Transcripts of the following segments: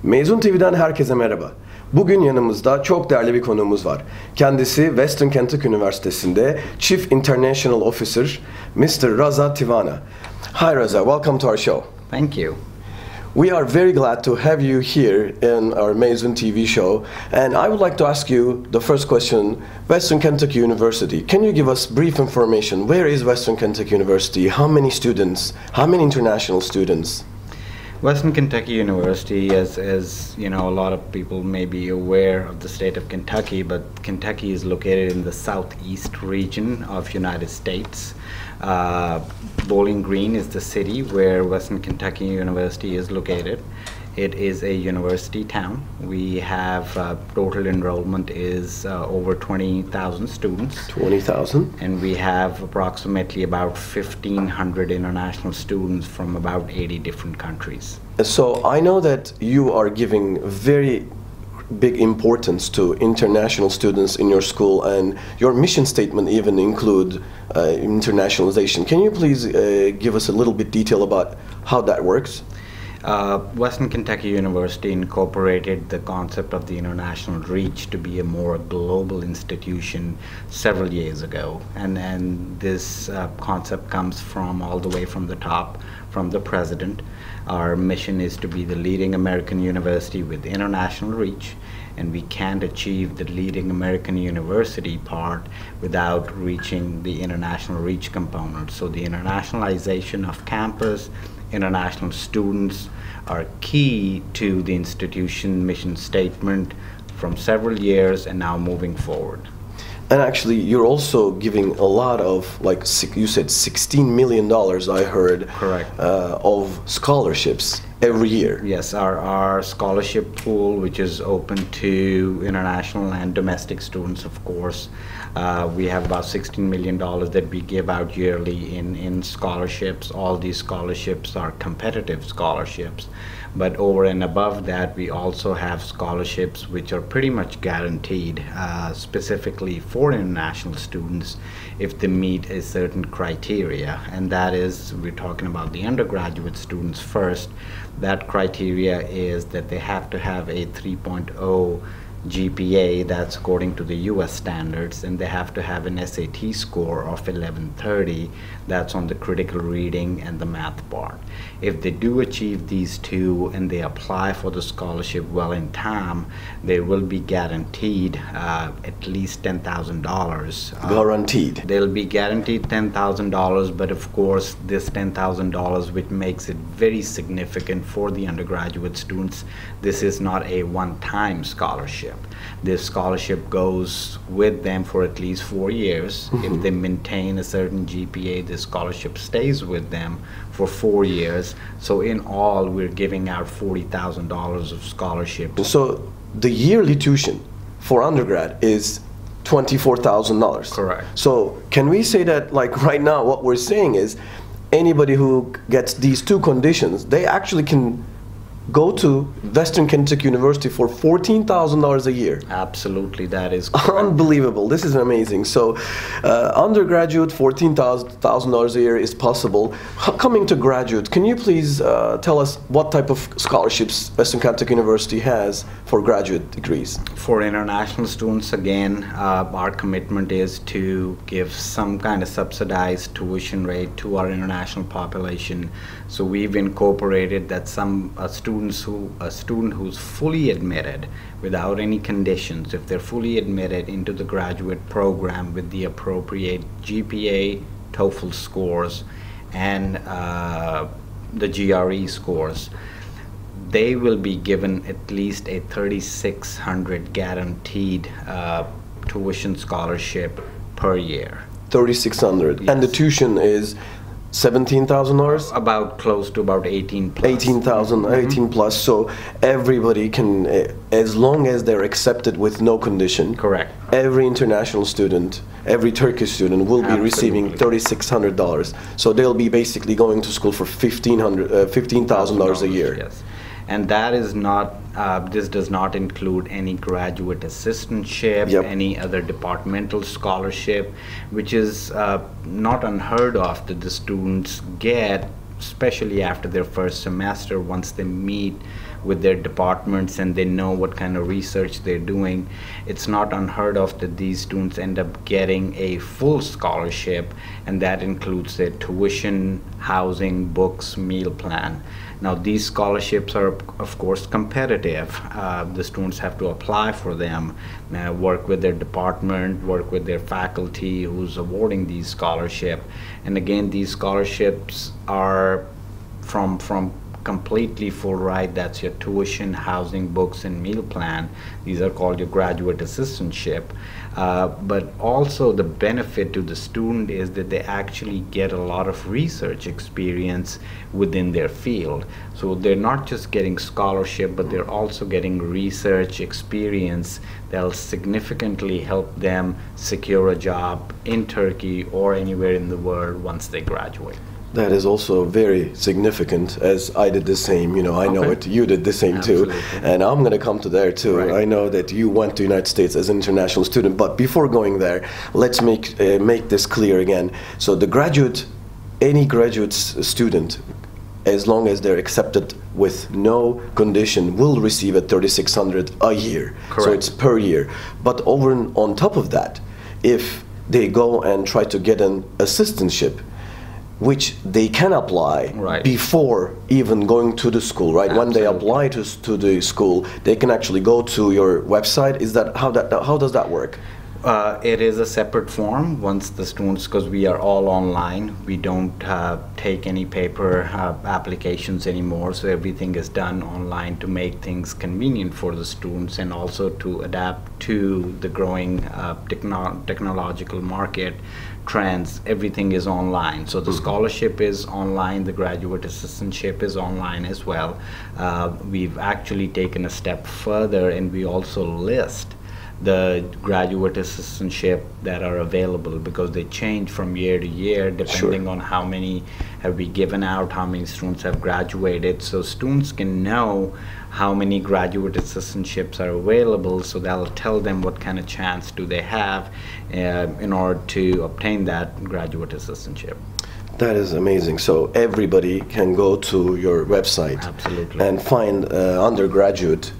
Mezun TV'den herkese merhaba. Bugün yanımızda çok değerli bir konuğumuz var. Kendisi Western Kentucky Üniversitesi'nde Chief International Officer Mr. Raza Tiwana. Hi Raza, welcome to our show. Thank you. We are very glad to have you here in our Mezun TV show, and I would like to ask you the first question. Western Kentucky University, can you give us brief information? Where is Western Kentucky University? How many students? How many international students? Western Kentucky University, as you know, a lot of people may be aware of the state of Kentucky, but Kentucky is located in the southeast region of United States. Bowling Green is the city where Western Kentucky University is located. It is a university town. We have total enrollment is over 20,000 students. 20,000? And we have approximately about 1,500 international students from about 80 different countries. So I know that you are giving very big importance to international students in your school, and your mission statement even include internationalization. Can you please give us a little bit detail about how that works? Western Kentucky University incorporated the concept of the international reach to be a more global institution several years ago, and this concept comes from all the way from the top, from the president. Our mission is to be the leading American university with international reach, and we can't achieve the leading American university part without reaching the international reach component. So the internationalization of campus, international students are key to the institution mission statement from several years and now moving forward. And actually, you're also giving a lot of, like you said, $16 million, I heard. Correct. Of scholarships every year. Yes, our scholarship pool, which is open to international and domestic students, of course. We have about $16 million that we give out yearly in scholarships. All these scholarships are competitive scholarships. But over and above that, we also have scholarships which are pretty much guaranteed, specifically for international students if they meet a certain criteria. And that is, we're talking about the undergraduate students first. That criteria is that they have to have a 3.0 GPA, that's according to the US standards, and they have to have an SAT score of 1130, that's on the critical reading and the math part. If they do achieve these two and they apply for the scholarship well in time, they will be guaranteed at least $10,000. Guaranteed? They'll be guaranteed $10,000, but of course this $10,000, which makes it very significant for the undergraduate students, this is not a one-time scholarship. This scholarship goes with them for at least 4 years. If they maintain a certain GPA, the scholarship stays with them for 4 years. So in all, we're giving out $40,000 of scholarship. So the yearly tuition for undergrad is $24,000. Correct. So can we say that, like right now, what we're saying is anybody who gets these two conditions, they actually can go to Western Kentucky University for $14,000 a year. Absolutely, that is correct. Unbelievable. This is amazing. So undergraduate, $14,000 a year is possible. Coming to graduate, can you please tell us what type of scholarships Western Kentucky University has for graduate degrees? For international students, again, our commitment is to give some kind of subsidized tuition rate to our international population. So we've incorporated that a student who's fully admitted without any conditions, if they're fully admitted into the graduate program with the appropriate GPA, TOEFL scores, and the GRE scores, they will be given at least a $3,600 guaranteed tuition scholarship per year. $3,600. Yes. And the tuition is $17,000? About close to about 18 plus. 18,000, 18 plus. So everybody can, as long as they're accepted with no condition. Correct. Every international student, every Turkish student will be receiving $3,600. So they'll be basically going to school for $15,000 a year. Yes. And that is not, this does not include any graduate assistantship, any other departmental scholarship, which is not unheard of that the students get, especially after their first semester, once they meet with their departments and they know what kind of research they're doing, it's not unheard of that these students end up getting a full scholarship, and that includes their tuition, housing, books, meal plan. Now these scholarships are of course competitive. The students have to apply for them, work with their department, work with their faculty who's awarding these scholarships. And again, these scholarships are from completely full ride. That's your tuition, housing, books, and meal plan. These are called your graduate assistantship. But also the benefit to the student is that they actually get a lot of research experience within their field. So they're not just getting scholarship, but they're also getting research experience that'll significantly help them secure a job in Turkey or anywhere in the world once they graduate. That is also very significant, as I did the same. You know, I know it. You did the same Absolutely. too, and I'm going to come to there too. Right. I know that you went to United States as an international student, but before going there, let's make this clear again. So any graduate student, as long as they're accepted with no condition, will receive at $3,600 a year. Correct. So it's per year. But on top of that, if they go and try to get an assistantship, which they can apply Right. before even going to the school, right? Absolutely. When they apply to the school, they can actually go to your website. Is that how does that work? It is a separate form once the students, because we are all online, we don't take any paper applications anymore, so everything is done online to make things convenient for the students and also to adapt to the growing technological market trends. Everything is online, so the scholarship is online, the graduate assistantship is online as well. We've actually taken a step further, and we also list the graduate assistantship that are available, because they change from year to year depending on how many have we given out, how many students have graduated, so students can know how many graduate assistantships are available, so that'll tell them what kind of chance do they have in order to obtain that graduate assistantship. That is amazing. So everybody can go to your website. Absolutely. And find undergraduate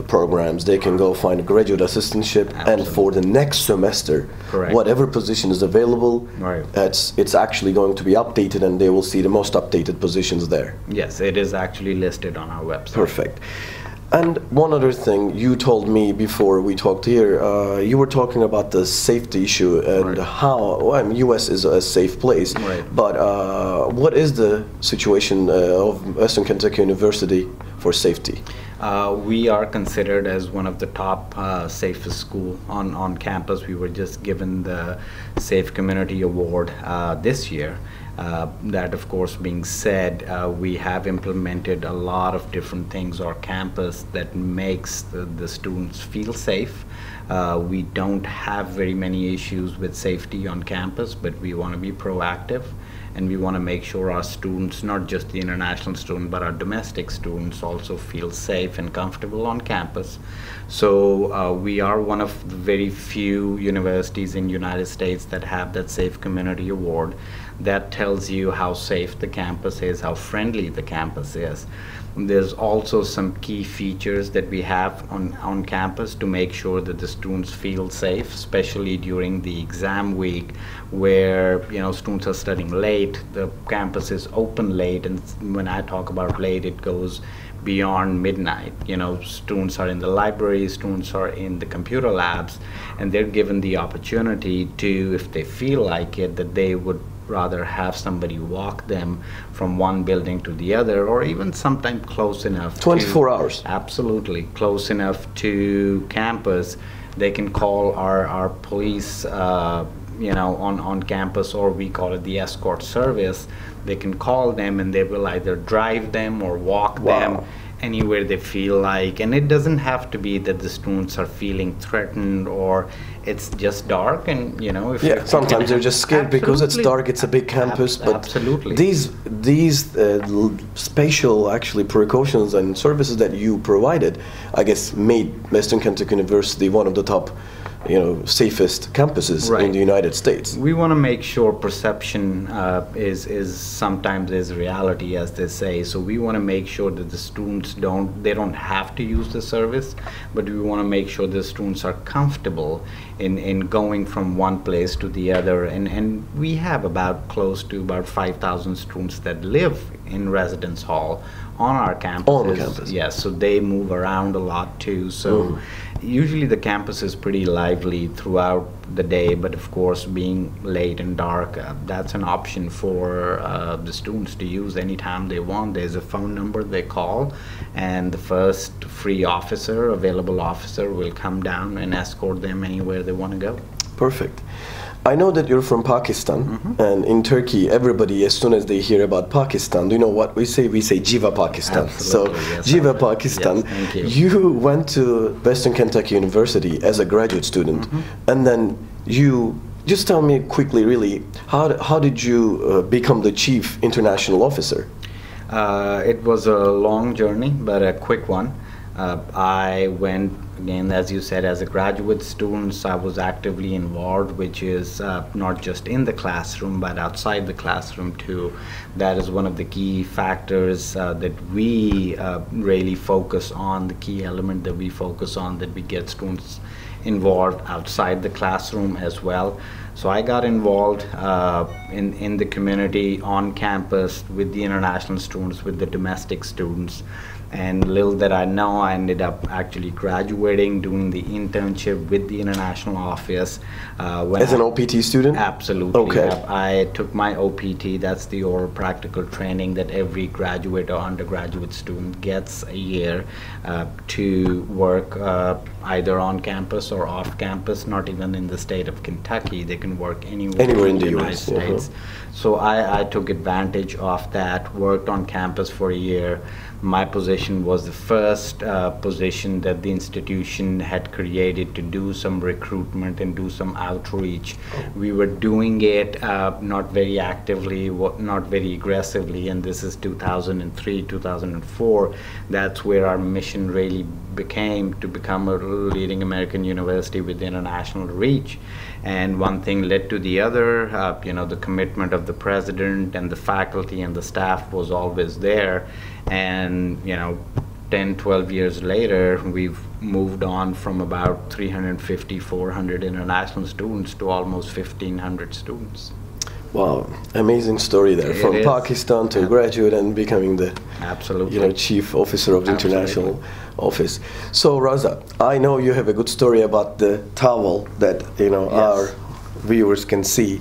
programs. They can go find a graduate assistantship. Absolutely. And for the next semester, Correct. whatever position is available, Right. it's actually going to be updated, and they will see the most updated positions there. Yes, it is actually listed on our website. Perfect. And one other thing you told me before we talked here, you were talking about the safety issue and Right. how, well, US is a safe place, Right. but what is the situation of Western Kentucky University for safety? We are considered as one of the top safest school on campus. We were just given the Safe Community Award this year. That of course being said, we have implemented a lot of different things on campus that makes the students feel safe. We don't have very many issues with safety on campus, but we want to be proactive, and we want to make sure our students, not just the international student, but our domestic students also feel safe and comfortable on campus. So we are one of the very few universities in the United States that have that Safe Community Award. That tells you how safe the campus is, how friendly the campus is. There's also some key features that we have on campus to make sure that the students feel safe, especially during the exam week where students are studying late. The campus is open late, and when I talk about late, it goes beyond midnight. Students are in the library, students are in the computer labs, and they're given the opportunity to, if they feel like it, that they would rather have somebody walk them from one building to the other, or even sometime close enough 24 hours. Absolutely close enough to campus. They can call our police on campus, or we call it the escort service. They can call them, and they will either drive them or walk them anywhere they feel like. And it doesn't have to be that the students are feeling threatened or it's just dark, and if sometimes they're just scared because it's Absolutely. dark, it's a big campus. But Absolutely. these spatial actually precautions and services that you provided, I guess, made Western Kentucky University one of the top safest campuses Right. in the United States. We want to make sure perception is sometimes is reality, as they say. So we want to make sure that the students don't have to use the service, but we want to make sure the students are comfortable in going from one place to the other. And we have close to about 5,000 students that live in residence hall on our campuses. On campus. Yes, so they move around a lot too. So usually the campus is pretty lively throughout the day, but of course being late and dark, that's an option for the students to use anytime they want. There's a phone number they call, and the first free available officer will come down and escort them anywhere they want to go. Perfect. I know that you're from Pakistan, and in Turkey, everybody, as soon as they hear about Pakistan, do you know what we say? We say Jiva Pakistan. Absolutely, So, yes, Jiva Pakistan. Yes, thank you. You went to Western Kentucky University as a graduate student, and then you, just tell me quickly, really, how did you become the chief international officer? It was a long journey, but a quick one. I went, again, as you said, as a graduate student, I was actively involved, which is not just in the classroom, but outside the classroom too. That is one of the key factors that we really focus on, the key element that we focus on, that we get students involved outside the classroom as well. So I got involved in the community, on campus, with the international students, with the domestic students. And little that I know, I ended up actually graduating, doing the internship with the international office. As an OPT student? Absolutely. Okay. I took my OPT, that's the oral practical training that every graduate or undergraduate student gets a year to work either on campus or off campus, not even in the state of Kentucky. They can work anywhere in the United States. So I took advantage of that, worked on campus for a year. My position was the first position that the institution had created to do some recruitment and do some outreach. We were doing it not very actively, not very aggressively, and this is 2003, 2004. That's where our mission really became to become a leading American university with international reach. And one thing led to the other. The commitment of the president and the faculty and the staff was always there. And 10, 12 years later, we've moved on from about 350, 400 international students to almost 1,500 students. Wow, amazing story there. From Pakistan to graduate and becoming the chief officer of the international office. So Raza, I know you have a good story about the towel that our viewers can see.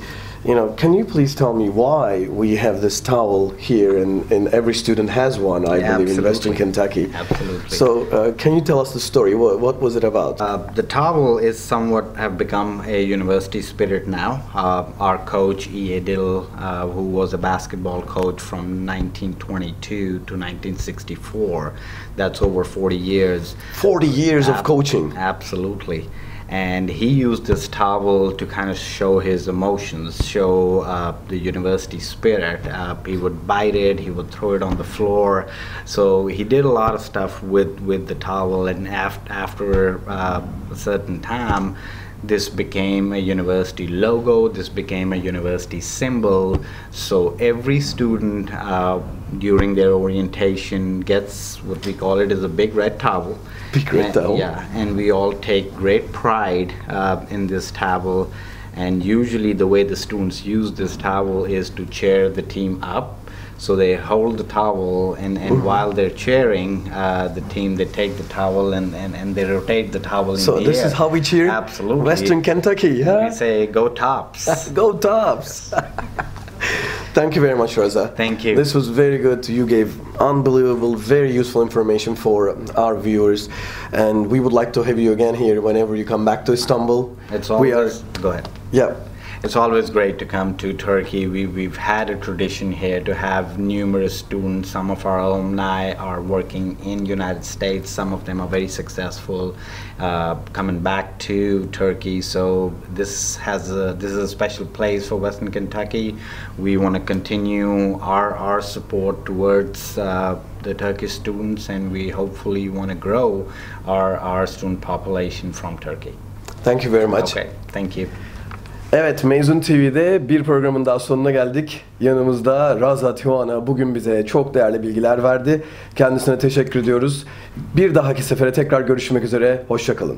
Can you please tell me why we have this towel here, and every student has one, I believe, in Western Kentucky. Absolutely. So can you tell us the story? What was it about? The towel is somewhat have become a university spirit now. Our coach, E.A. Dill, who was a basketball coach from 1922 to 1964, that's over 40 years. 40 years of coaching. Absolutely. And he used this towel to kind of show his emotions, show the university spirit. He would bite it, he would throw it on the floor. So he did a lot of stuff with the towel, and after a certain time, this became a university logo, this became a university symbol. So every student during their orientation gets what we call it is a big red towel. Big red towel. Yeah, and we all take great pride in this towel. And usually the way the students use this towel is to cheer the team up. So they hold the towel, and while they're cheering the team, they take the towel and they rotate the towel in the air. So this is how we cheer? Absolutely. Western Kentucky, huh? We say, go Tops. Go Tops. Thank you very much, Raza. Thank you. This was very good. You gave unbelievable, very useful information for our viewers. And we would like to have you again here whenever you come back to Istanbul. It's always, go ahead. Yeah. It's always great to come to Turkey. We've had a tradition here to have numerous students. Some of our alumni are working in United States. Some of them are very successful coming back to Turkey. So this is a special place for Western Kentucky. We want to continue our support towards the Turkish students, and we hopefully want to grow our student population from Turkey. Thank you very much. Okay, thank you. Evet, Mezun TV'de bir programın daha sonuna geldik. Yanımızda Raza Tiwana bugün bize çok değerli bilgiler verdi. Kendisine teşekkür ediyoruz. Bir dahaki sefere tekrar görüşmek üzere. Hoşça kalın.